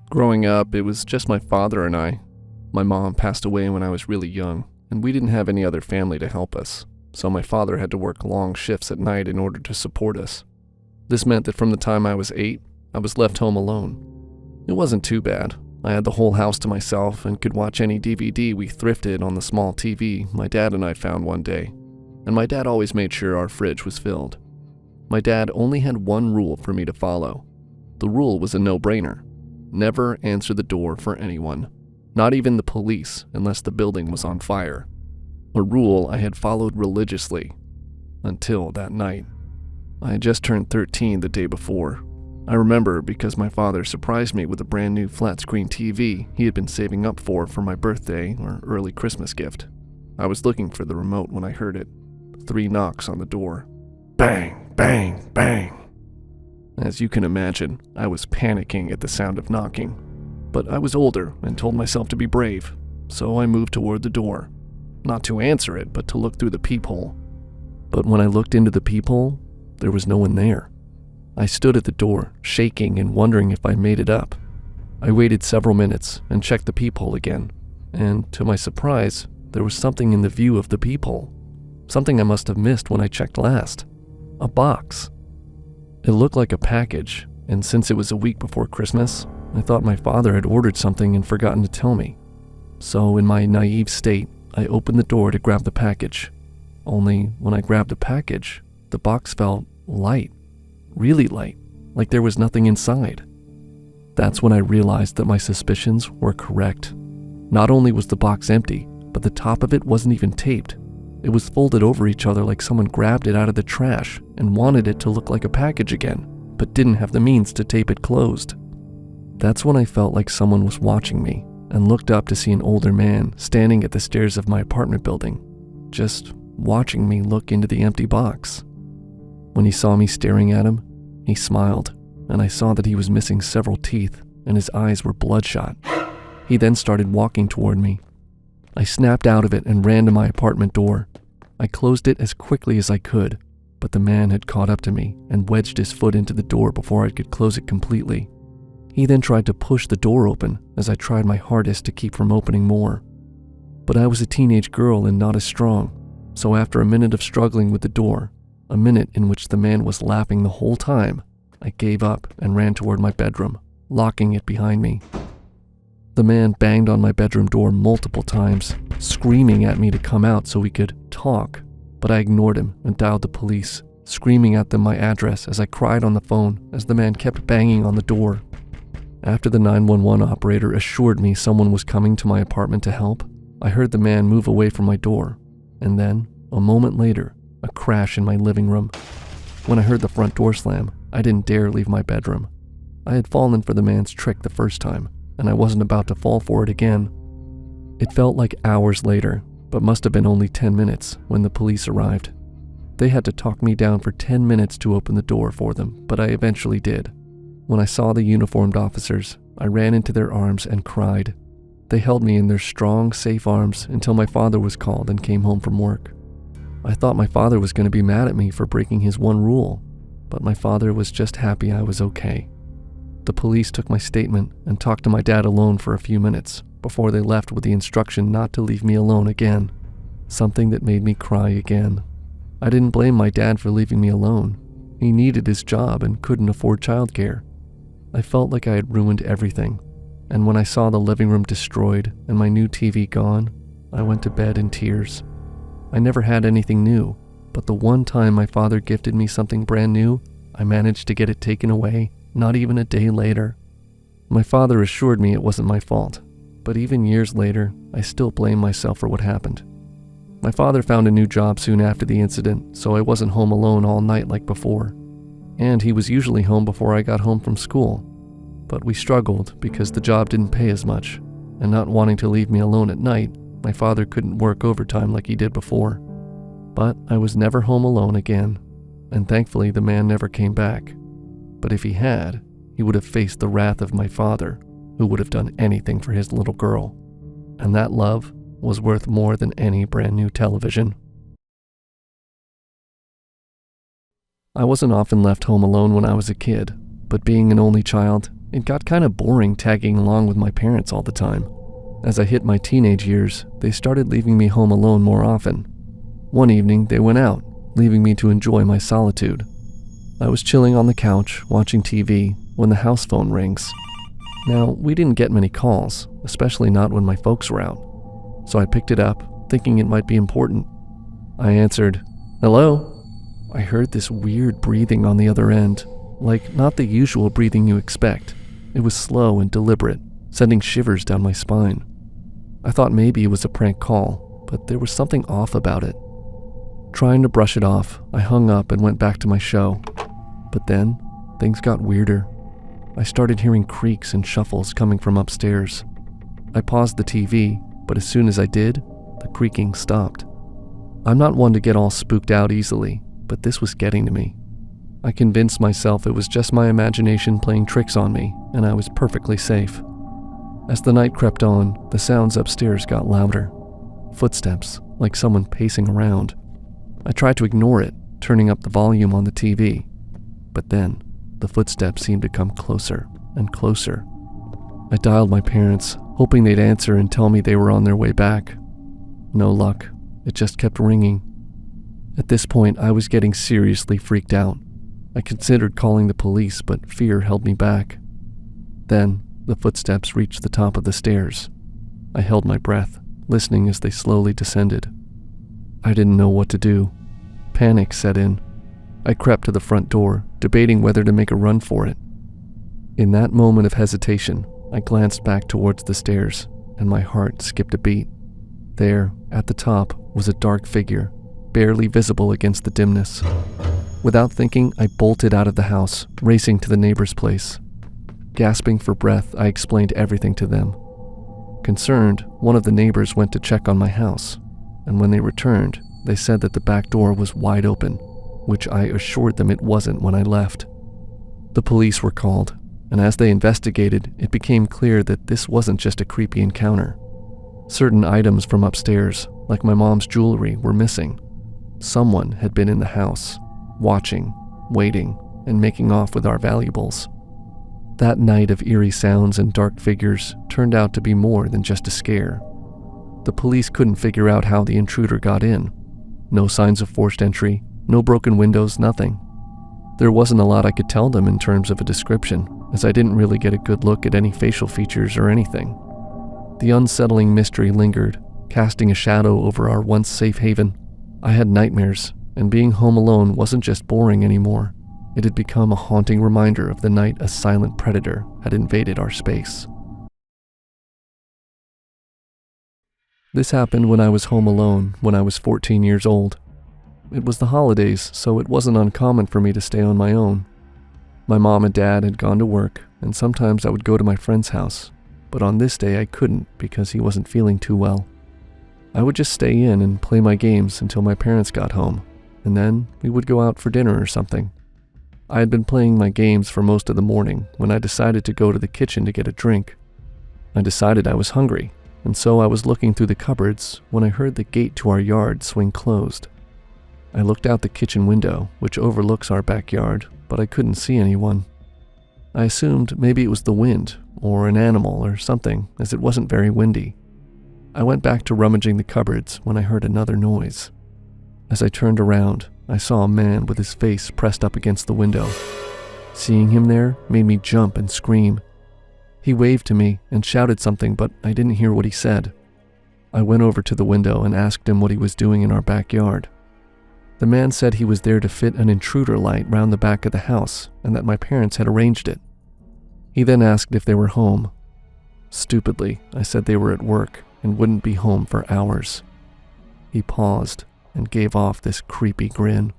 Growing up, it was just my father and I. My mom passed away when I was really young, and we didn't have any other family to help us, so my father had to work long shifts at night in order to support us. This meant that from the time I was 8, I was left home alone. It wasn't too bad. I had the whole house to myself and could watch any DVD we thrifted on the small TV my dad and I found one day, and my dad always made sure our fridge was filled. My dad only had one rule for me to follow. The rule was a no-brainer. Never answer the door for anyone, not even the police unless the building was on fire. A rule I had followed religiously until that night. I had just turned 13 the day before. I remember because my father surprised me with a brand new flat-screen TV he had been saving up for my birthday or early Christmas gift. I was looking for the remote when I heard it. 3 knocks on the door. Bang, bang, bang. As you can imagine, I was panicking at the sound of knocking. But I was older and told myself to be brave, so I moved toward the door. Not to answer it, but to look through the peephole. But when I looked into the peephole, there was no one there. I stood at the door, shaking and wondering if I made it up. I waited several minutes and checked the peephole again, and to my surprise, there was something in the view of the peephole. Something I must have missed when I checked last. A box. It looked like a package, and since it was a week before Christmas, I thought my father had ordered something and forgotten to tell me. So in my naive state, I opened the door to grab the package. Only when I grabbed the package, the box felt light. Really light, like there was nothing inside. That's when I realized that my suspicions were correct. Not only was the box empty, but the top of it wasn't even taped. It was folded over each other like someone grabbed it out of the trash and wanted it to look like a package again, but didn't have the means to tape it closed. That's when I felt like someone was watching me and looked up to see an older man standing at the stairs of my apartment building, just watching me look into the empty box. When he saw me staring at him, he smiled, and I saw that he was missing several teeth and his eyes were bloodshot. He then started walking toward me. I snapped out of it and ran to my apartment door. I closed it as quickly as I could, but the man had caught up to me and wedged his foot into the door before I could close it completely. He then tried to push the door open as I tried my hardest to keep from opening more. But I was a teenage girl and not as strong, so after a minute of struggling with the door, a minute in which the man was laughing the whole time, I gave up and ran toward my bedroom, locking it behind me. The man banged on my bedroom door multiple times, screaming at me to come out so we could talk, but I ignored him and dialed the police, screaming at them my address as I cried on the phone as the man kept banging on the door. After the 911 operator assured me someone was coming to my apartment to help, I heard the man move away from my door, and then, a moment later, a crash in my living room. When I heard the front door slam, I didn't dare leave my bedroom. I had fallen for the man's trick the first time, and I wasn't about to fall for it again. It felt like hours later, but must have been only 10 minutes when the police arrived. They had to talk me down for 10 minutes to open the door for them, but I eventually did. When I saw the uniformed officers, I ran into their arms and cried. They held me in their strong, safe arms until my father was called and came home from work. I thought my father was going to be mad at me for breaking his one rule, but my father was just happy I was okay. The police took my statement and talked to my dad alone for a few minutes before they left with the instruction not to leave me alone again, something that made me cry again. I didn't blame my dad for leaving me alone. He needed his job and couldn't afford childcare. I felt like I had ruined everything, and when I saw the living room destroyed and my new TV gone, I went to bed in tears. I never had anything new, but the one time my father gifted me something brand new, I managed to get it taken away, not even a day later. My father assured me it wasn't my fault, but even years later, I still blame myself for what happened. My father found a new job soon after the incident, so I wasn't home alone all night like before. And he was usually home before I got home from school. But we struggled because the job didn't pay as much, and not wanting to leave me alone at night, my father couldn't work overtime like he did before. But I was never home alone again, and thankfully the man never came back. But if he had, he would have faced the wrath of my father, who would have done anything for his little girl. And that love was worth more than any brand new television. I wasn't often left home alone when I was a kid, but being an only child, it got kind of boring tagging along with my parents all the time. As I hit my teenage years, they started leaving me home alone more often. One evening, they went out, leaving me to enjoy my solitude. I was chilling on the couch, watching TV, when the house phone rings. Now, we didn't get many calls, especially not when my folks were out. So I picked it up, thinking it might be important. I answered, "Hello?" I heard this weird breathing on the other end, like not the usual breathing you expect. It was slow and deliberate, sending shivers down my spine. I thought maybe it was a prank call, but there was something off about it. Trying to brush it off, I hung up and went back to my show. But then, things got weirder. I started hearing creaks and shuffles coming from upstairs. I paused the TV, but as soon as I did, the creaking stopped. I'm not one to get all spooked out easily, but this was getting to me. I convinced myself it was just my imagination playing tricks on me, and I was perfectly safe. As the night crept on, the sounds upstairs got louder. Footsteps, like someone pacing around. I tried to ignore it, turning up the volume on the TV. But then, the footsteps seemed to come closer and closer. I dialed my parents, hoping they'd answer and tell me they were on their way back. No luck. It just kept ringing. At this point, I was getting seriously freaked out. I considered calling the police, but fear held me back. Then, the footsteps reached the top of the stairs. I held my breath, listening as they slowly descended. I didn't know what to do. Panic set in. I crept to the front door, debating whether to make a run for it. In that moment of hesitation, I glanced back towards the stairs, and my heart skipped a beat. There, at the top, was a dark figure, barely visible against the dimness. Without thinking, I bolted out of the house, racing to the neighbor's place. Gasping for breath, I explained everything to them. Concerned, one of the neighbors went to check on my house, and when they returned, they said that the back door was wide open, which I assured them it wasn't when I left. The police were called, and as they investigated, it became clear that this wasn't just a creepy encounter. Certain items from upstairs, like my mom's jewelry, were missing. Someone had been in the house, watching, waiting, and making off with our valuables. That night of eerie sounds and dark figures turned out to be more than just a scare. The police couldn't figure out how the intruder got in. No signs of forced entry, no broken windows, nothing. There wasn't a lot I could tell them in terms of a description, as I didn't really get a good look at any facial features or anything. The unsettling mystery lingered, casting a shadow over our once safe haven. I had nightmares, and being home alone wasn't just boring anymore. It had become a haunting reminder of the night a silent predator had invaded our space. This happened when I was home alone when I was 14 years old. It was the holidays, so it wasn't uncommon for me to stay on my own. My mom and dad had gone to work, and sometimes I would go to my friend's house, but on this day I couldn't because he wasn't feeling too well. I would just stay in and play my games until my parents got home, and then we would go out for dinner or something. I had been playing my games for most of the morning when I decided to go to the kitchen to get a drink. I decided I was hungry, and so I was looking through the cupboards when I heard the gate to our yard swing closed. I looked out the kitchen window, which overlooks our backyard, but I couldn't see anyone. I assumed maybe it was the wind, or an animal or something, as it wasn't very windy. I went back to rummaging the cupboards when I heard another noise. As I turned around, I saw a man with his face pressed up against the window. Seeing him there made me jump and scream. He waved to me and shouted something, but I didn't hear what he said. I went over to the window and asked him what he was doing in our backyard. The man said he was there to fit an intruder light round the back of the house and that my parents had arranged it. He then asked if they were home. Stupidly, I said they were at work and wouldn't be home for hours. He paused and gave off this creepy grin.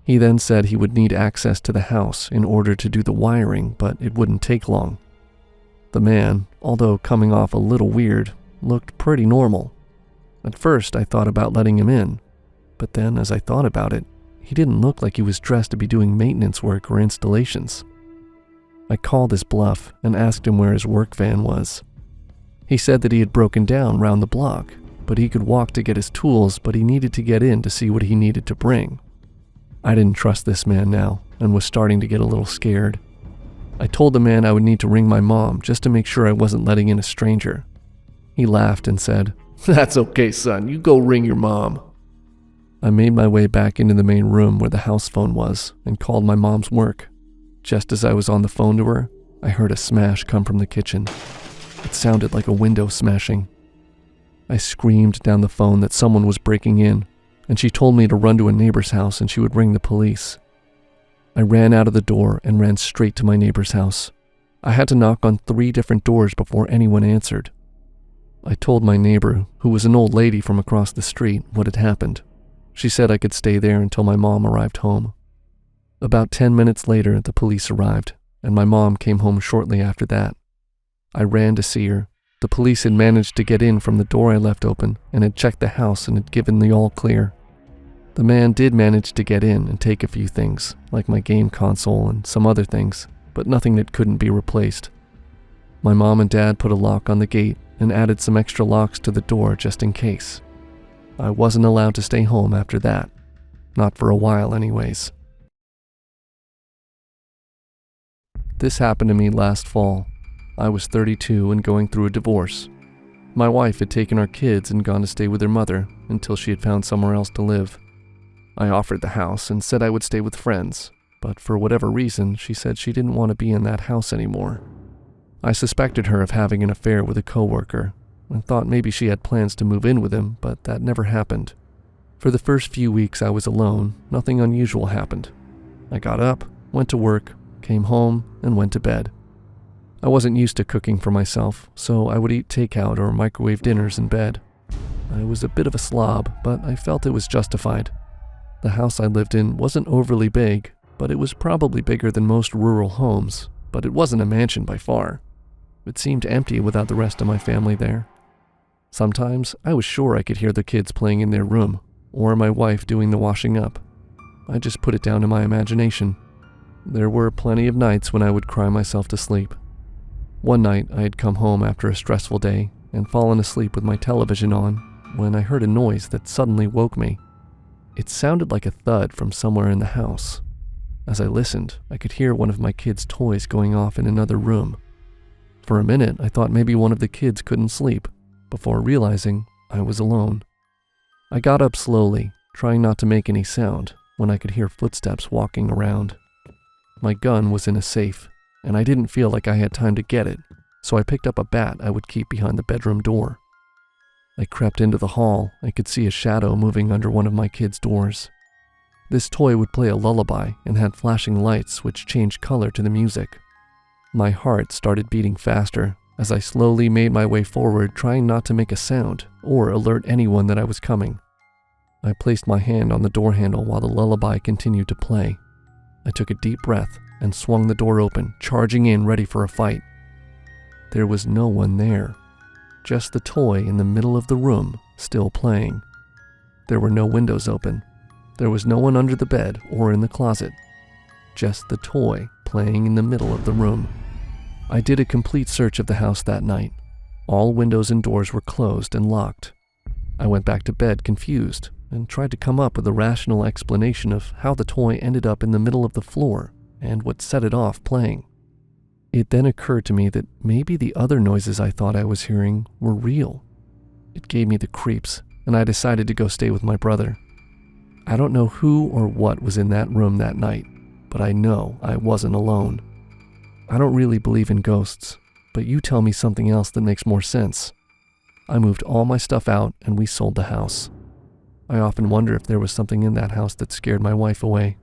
He then said he would need access to the house in order to do the wiring, but it wouldn't take long. The man, although coming off a little weird, looked pretty normal. At first, I thought about letting him in, but then as I thought about it, he didn't look like he was dressed to be doing maintenance work or installations. I called his bluff and asked him where his work van was. He said that he had broken down round the block, but he could walk to get his tools, but he needed to get in to see what he needed to bring. I didn't trust this man now and was starting to get a little scared. I told the man I would need to ring my mom just to make sure I wasn't letting in a stranger. He laughed and said, "That's okay, son. You go ring your mom." I made my way back into the main room where the house phone was and called my mom's work. Just as I was on the phone to her, I heard a smash come from the kitchen. It sounded like a window smashing. I screamed down the phone that someone was breaking in, and she told me to run to a neighbor's house and she would ring the police. I ran out of the door and ran straight to my neighbor's house. I had to knock on 3 different doors before anyone answered. I told my neighbor, who was an old lady from across the street, what had happened. She said I could stay there until my mom arrived home. About 10 minutes later, the police arrived, and my mom came home shortly after that. I ran to see her. The police had managed to get in from the door I left open and had checked the house and had given the all clear. The man did manage to get in and take a few things, like my game console and some other things, but nothing that couldn't be replaced. My mom and dad put a lock on the gate and added some extra locks to the door just in case. I wasn't allowed to stay home after that. Not for a while anyways. This happened to me last fall. I was 32 and going through a divorce. My wife had taken our kids and gone to stay with her mother until she had found somewhere else to live. I offered the house and said I would stay with friends, but for whatever reason, she said she didn't want to be in that house anymore. I suspected her of having an affair with a coworker and thought maybe she had plans to move in with him, but that never happened. For the first few weeks I was alone, nothing unusual happened. I got up, went to work, came home, and went to bed. I wasn't used to cooking for myself, so I would eat takeout or microwave dinners in bed. I was a bit of a slob, but I felt it was justified. The house I lived in wasn't overly big, but it was probably bigger than most rural homes, but it wasn't a mansion by far. It seemed empty without the rest of my family there. Sometimes I was sure I could hear the kids playing in their room, or my wife doing the washing up. I just put it down to my imagination. There were plenty of nights when I would cry myself to sleep. One night I had come home after a stressful day and fallen asleep with my television on when I heard a noise that suddenly woke me. It sounded like a thud from somewhere in the house. As I listened, I could hear one of my kids' toys going off in another room. For a minute, I thought maybe one of the kids couldn't sleep, before realizing I was alone. I got up slowly, trying not to make any sound, when I could hear footsteps walking around. My gun was in a safe, and I didn't feel like I had time to get it, so I picked up a bat I would keep behind the bedroom door. I crept into the hall and could see a shadow moving under one of my kids' doors. This toy would play a lullaby and had flashing lights which changed color to the music. My heart started beating faster as I slowly made my way forward, trying not to make a sound or alert anyone that I was coming. I placed my hand on the door handle while the lullaby continued to play. I took a deep breath and swung the door open, charging in ready for a fight. There was no one there. Just the toy in the middle of the room, still playing. There were no windows open. There was no one under the bed or in the closet. Just the toy playing in the middle of the room. I did a complete search of the house that night. All windows and doors were closed and locked. I went back to bed confused and tried to come up with a rational explanation of how the toy ended up in the middle of the floor and what set it off playing. It then occurred to me that maybe the other noises I thought I was hearing were real. It gave me the creeps, and I decided to go stay with my brother. I don't know who or what was in that room that night, but I know I wasn't alone. I don't really believe in ghosts, but you tell me something else that makes more sense. I moved all my stuff out and we sold the house. I often wonder if there was something in that house that scared my wife away.